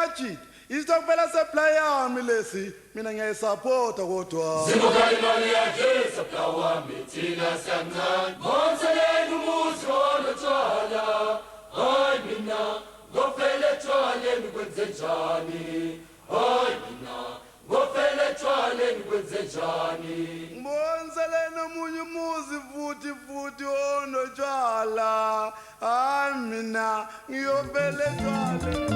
ngiyachita isitokubela supply yami lesi mina ngiyayisupport kodwa Sibuka imali yakhe supply wami thina siyancane Monseleni umuzi olotshwala Hayi mina ngofele tshwaleni kwenze njani Hayi mina ngofele tshwaleni kwenze njani Monseleni omunye umuzi futhi onotshwala hayi mina ngiyofele tshwala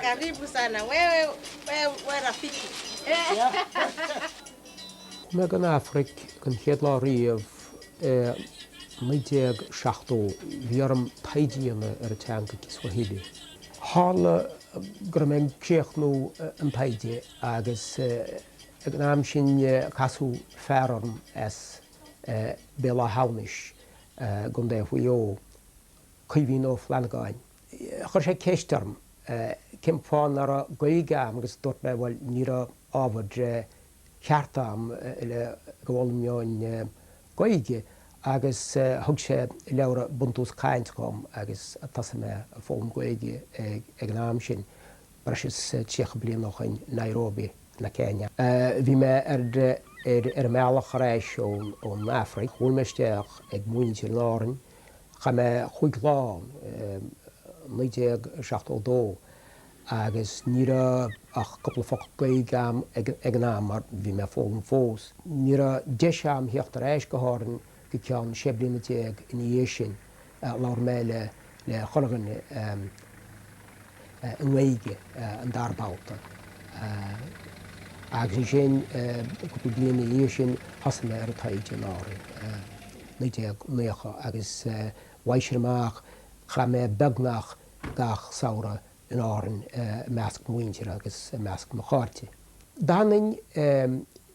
Karibu sana wewe rafiki. Megan Afrik kan hedlaríomh muideag seachtó bhíarm taidíanna ar a teanga Kiswahili. Hála gur mbeidh céachnú an taide agus ag an am sin casú fearm as béla haunis gundé huió chuimhín ó Flanagáin. Chur sé céistarm cim fáin ar a gaigam agus dúirt mé bhfuil ní ábhar ceartam le gohfuil meáin gaige agus thug sé leabhar buntús caint com agus tasa mé fóm gaige ag an am sin breis tíocha bliain nach in Nairobi na Kenya. Bhí mé ar meallach réis ón Afraig, bhfuil meisteach ag muinte lárin, cha mé chuig lán 1972 agus níra ach couple foc gaigam ag an am mar bhí mé fógam fós. Níra deisam hiocht ar éis go háirin go ceann sé bliana déag in dhé sin láir mé le cholagan an Gaeilge an darbáta. Agus sin couple bliana dhé sin has mé ar a taide lárin 19 agus waisir amach cha mé beagnach gach saora in áirin measc muintir agus measc mo cháirte. Dánainn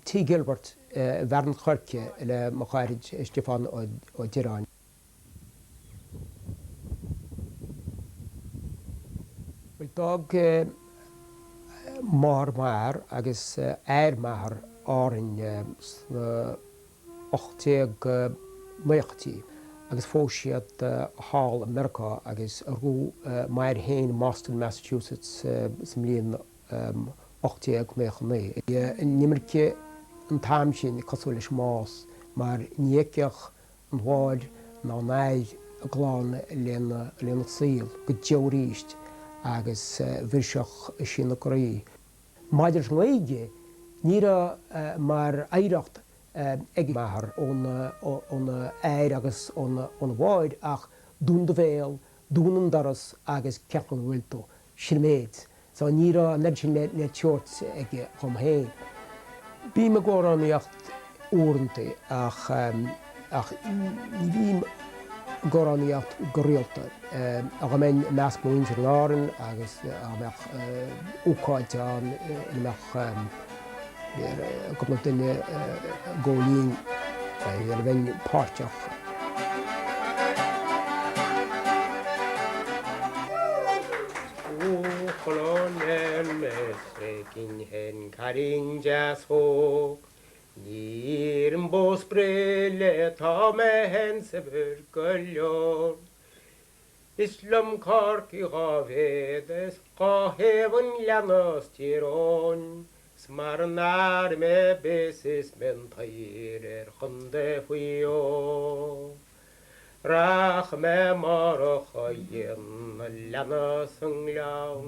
T. Gilbert bhearn chuirce le mo cháirid Stefan Ó Direáin. Dag mar agus mar áirin 8 méochtaí agus fóisiad Hall America agus rú mair héin Boston, Massachusetts sa mbliain 8 méochaí. Nimirce an táim sin cosú leis más mar níceach an bháid ná naid a gláán léana síl go deoríist agus bhirseach sin na Coraí. Maidir Gaeilge níra mar éireacht ag mahar ón éir agus ón bháid ach dún de bhéal, dún an daras agus ceachan bhfuiltó sin méid. So níra ned sin le teort ag chum héin. Bí me góráníocht úranta ach ní bhím góráníocht goréalta. A go mbeidh measc muintir lárin agus a meach úcáideán meach couple duine ggólín ar bhain páirteach. Cholónel mesre cin hen caring jazz hóg nír an bós brele tá me hen sa bhur go leor. Islam corc I gávédes gáhéhan leanas tíróin Smar an me besis men tair chunde fuio. Rach me mar a chayen leanas an lean.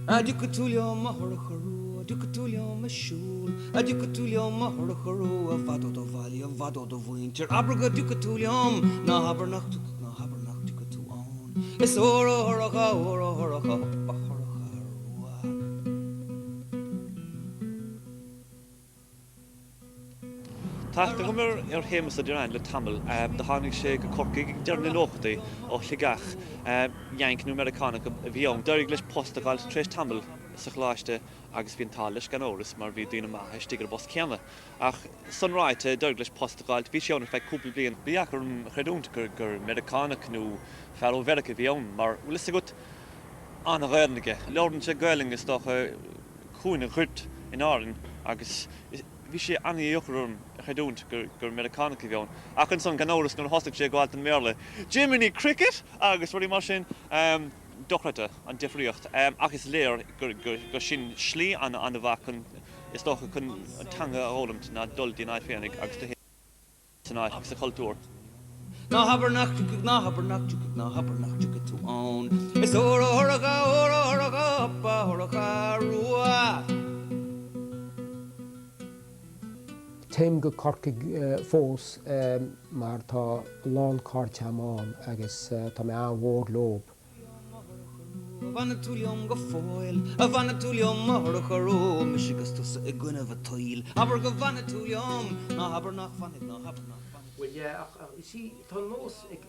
Adicatulio mahorcharu, adicatulio mashul, adicatulio mahorcharu, a vado do valley, a vado do winter, abraga ducatulium, na habernach ducatu on, Is ora horocha ora horocha horocha rua. Tá gomar Séamas Ó Direáin le tamil de tháinig sé go corcaigh dearna nóchtaí ó Lligach Ianqui nó Americana go bhíon deirigh leis post a gáil tréis tamil sa chláiste agus bhíon tá leis gan óras mar bhí dúna maithe stigar bos ceanna. Ach sunráite deirigh leis post a gáil bhí seanna feith cúpla bliain. Bhí gur an chreidúnta gur Americana nó fearó Mherica bhíon mar bhfuil is gut anna ghairnige. Leordan sé gailingus docha chuúna chuirt in áireann agus bhí sé aníochrum chreidúnt gur Americana bhíon. Ach an son gan óras nó thosaigh sé gáil an méle. Jiminy cricket agus ruí mar sin dochreite an difriocht. Ach is léir gur sin slí an bhha chun is dócha chun tanga ólamt na dul dína féinnig agus de tonight agus a cultúr. Na habernach to own. It's ora horocha uppa horocha rua. Téim go corcaigh fós mar tá lán cáirte amán agus tá mé an bhór lob. Vanatulium go foil, a vanatulium horocha ro, mishigus to a gun of a toil. Aber go vanatulium, na habernach vanit, na habernach. Well, yeah, see, tá nós ag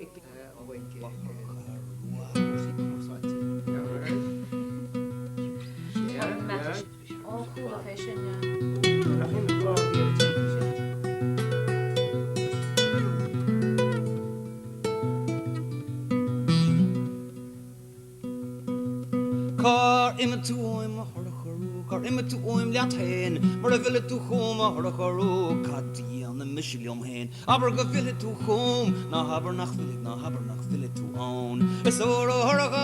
Car imatuim horocha car imatuim liatain, mar a ville to home horocha kati an the mishilium hain. Aber go ville to home, na habernach ville to own. It's ora horocha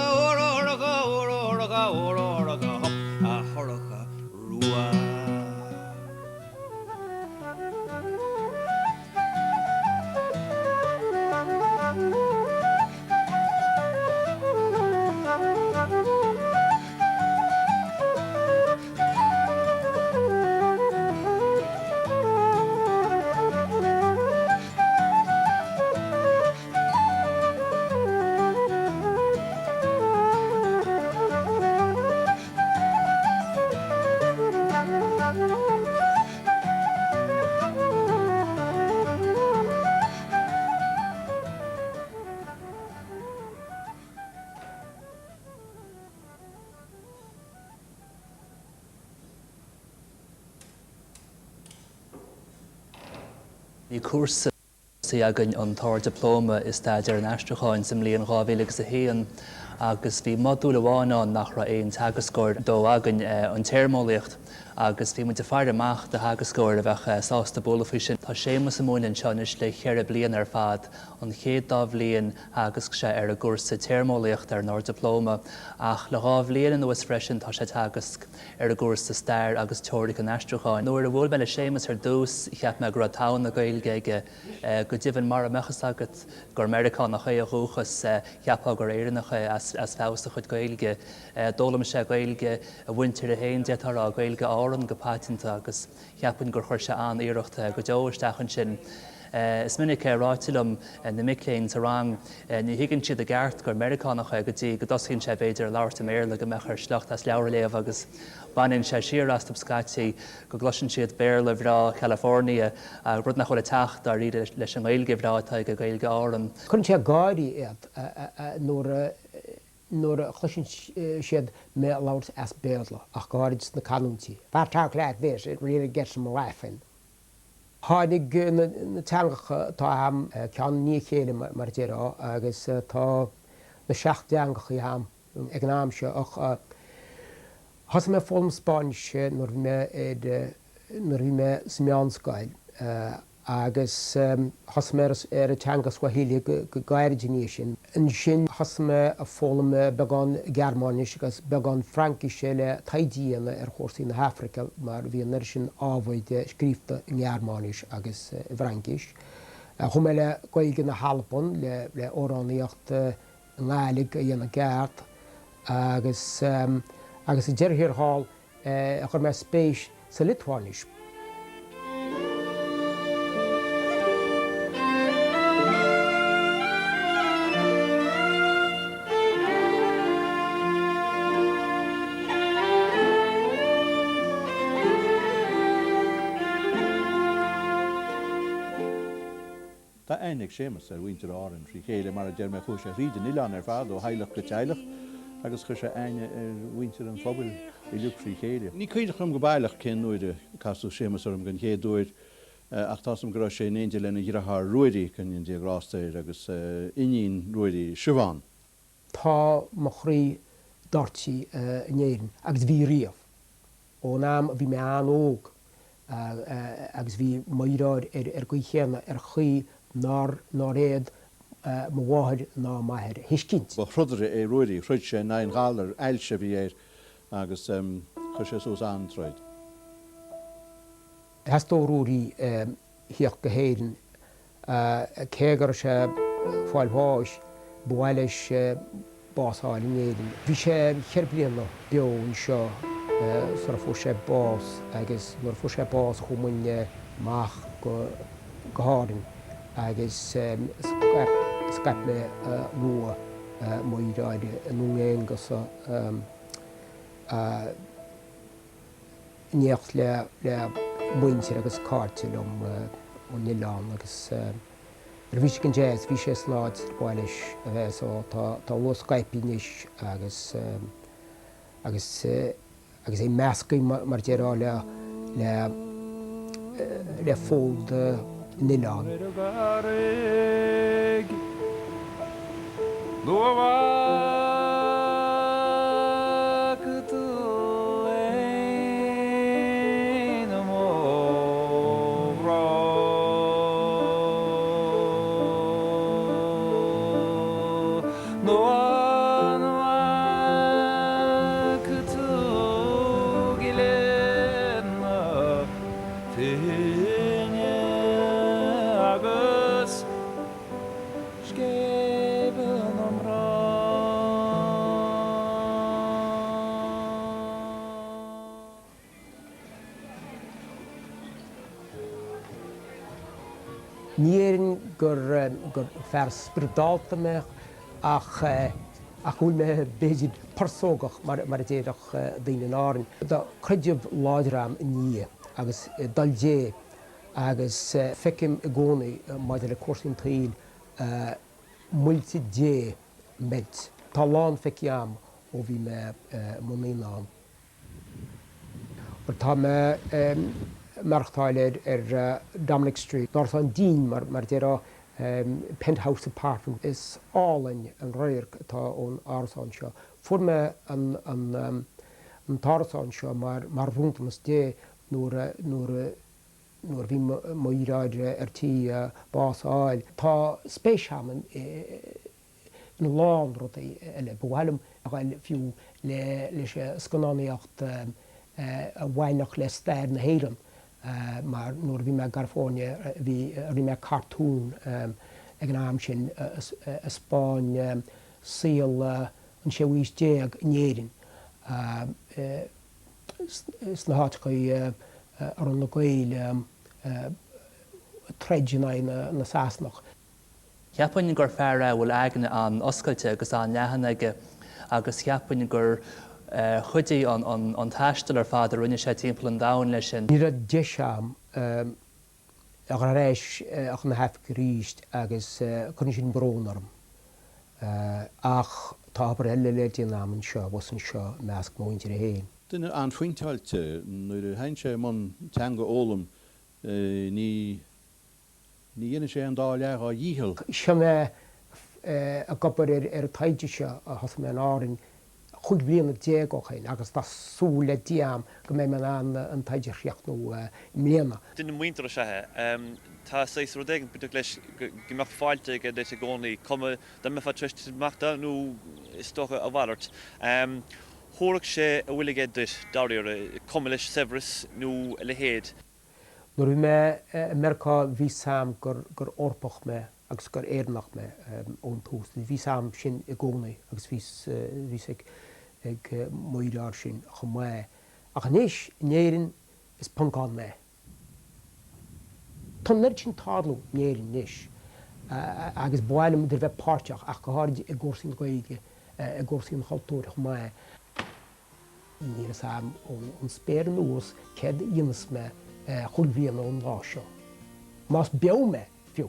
hop a horocha rua. Ní cuasa agan an tar diploma is táidir an astracháin sa mbliain 2001 agus bhí modúla bháinán nach ra éon tagascóir dó agan an téirmólaíocht agus bhí mu de fear amach de hagascóir a bheith sásta bóla faoi sin. Tá Séamas amúin seanis le cheir bliain ar fad an chéad dá bhliain agus sé ar a gúrsa téirmólaíocht ar nar diploma ach le 2 bhliain an nuas freisin tá sé tagas ar a gúrsa stair agus teoiric an astracháin. Nuair a bhfuil me le Séamas ar dús cheap me gur táin na gailgeige go dtíobhann mar a mechas agat gur Americán nach a rúchas cheapá gur éireannacha as fásta chud gailge. Dólam sé gailge a bhaintear a héin detar a gailge áran go pátinta agus cheapann gur chuir se an iireachta go deoirsteachan sin. Is minic ráitilumm na micléinn sa rang ní higann siad a gceart gur Americánacha go dtí go doscinn sé beidir leabhart méle go mechar sleacht as leabharléamh agus banin sé siar as tabscáití go glosin siad béle bhrá California a rud nach chuil techt a ríide leis an gailge bhrátá go gailge áran. Chun sé gáirí iad nuair a chluisin siad mé labhart as béadla ach gáirid na canúntí. Bhartá leat this, it really gets them laughing. Tháinig na teangacha tá am cean ní chéile mar dérá agus tá na 7 deangacha am ag an am se ach has mé fóm Spáinse nuair bhí mé smiánscail agus has mé ar a teangas Swahili go gaiiridirní sin. An sin has mé a fólam beagán Gearmánis agus beagán Frankise le taidíana ar chósaí na Hafrica mar bhí an sin ábhaide scríbta in Gearmánis agus Frankis. Chum mé le gailge na Halpon le óránaíocht an gáalaigh a dhéanana gceart agus i ddeirthíar hall a chur mé spéis sa Litváis. Tá einig sémas winter áan frí chéile mar a dear me chuise ríide Ilan fad ó heilech go teilech agus chu sé aine winter an fphobal I luúg frí chéile. Ní chuide chum go bailach cin nuide casú sémas orm gan chéadúir ach tásam go sé éidir lena ghirath ruirí chun diagrásteir agus inín ruirí siúháin. Tá mo chrí dortí inéirin agus bhí riamh ó náam bhí me an óg agus bhí mairáid go chéanna chuí ná réad mo bháthir ná maithir hiscint. Ba chrudre ruirí chruid sé na gálar eilse bhí agus chu sé sús antroid. Hastóúí hioch go héirin cégar sé fáilháis bhailes básáil inéirin. Bhí sé cheirblianna beún seo sora fu sé bás agus nuair fu sé bás chumaine meach go háirin agus scaip me nua mairáide nuéon go níocht le muintir agus cáirtil ó Ilan agus bhí sé an jazz, bhí sé sláid bhailis a bheith tá lu Skype níos agus é meascaí mar dearrá le fóld Ilan. Níorann gur fear spridálta me ach bhfuil me béidir persógach mar a déadach daoine áireann. Tá chuideamh láidirám ní agus daldé agus feicim I gcónaí maidir le cuasaín taíl multidé med. Tá lán feiciam ó bhí me mnaíán. Tá me marachtáil Dominic Street, North an dín mar déarrá penthouse apartment is álainn an réir atá ón árasán seo. Fuair me an tárasán seo mar bhúntamas dé nuair bhí mairáide tí bás áil. Tá spéisiaman in lán rud eile bhhailm a bhfuil fiú leis scannáíocht a bhhainach le stair na héireann. Maar nuair bhí me Garfáine bhí me cartún ag an am sin a Spáin síl an séhhuiis déag inéirin. Is na háitcaí ar an na gael treideanna na Saasnach. Cheapainn gur fearr bhfuil aganna an oscailte agus an lehannaige agus cheapainn gur chuidí an taistil ar fad a rinne sé timp an dain lei sin. Ní raibh deisiam a réis ach na hefh ríist agus chun sin brónarm. Ach tá eile le déanam seo was an seo measc móintir a héin. Duine an fointáilte nuair a hain sé man teanga ólam ní dhéana sé an dá leach á dhíhil. Se me a gopur ar taide seo a has me an áireann chuig bliana déagchéin agus tá sú le diaam go mé man an taidir chreachtnú mléana. Duine muintear sethe tá 6 rodégan bu leis gimach fáilte go déis gcónaí cuma den me fa treistachta nó is stocha a bhhaart. Thóraigh sé a bhfuil duit dáiríar cuma leis Severus nó le héad. Nuair bhí me Mercá bhí sam gur orpach me agus gur éarnach me ón tús. Bhí sam sin I gcónaí agus bhí ag mairáir sin chumá. Ach níos néirin is pancán me. Tá nid sin tádlú néirin níos. Agus bhailim idir bheith páirteach ach go háirid I gcósaín gaige I gcósaín chaltúir chumá. Ní sam ón spéir nuas céad dhéanas me chuil bhíonna ón lá seo. Más beag me fiú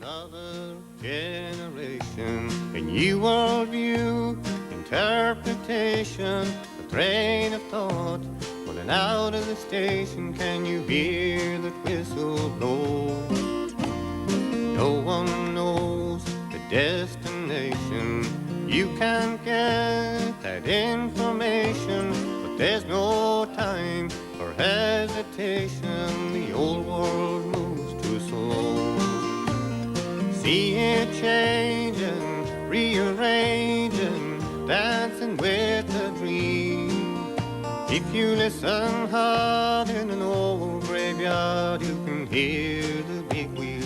Another generation, a new worldview, interpretation, a train of thought. Pulling out of the station, can you hear that whistle blow? No one knows the destination. You can't get that information, but there's no time for hesitation. The old world moves too slow. See it changing, rearranging, dancing with the dream. If you listen hard in an old graveyard, you can hear the big wheel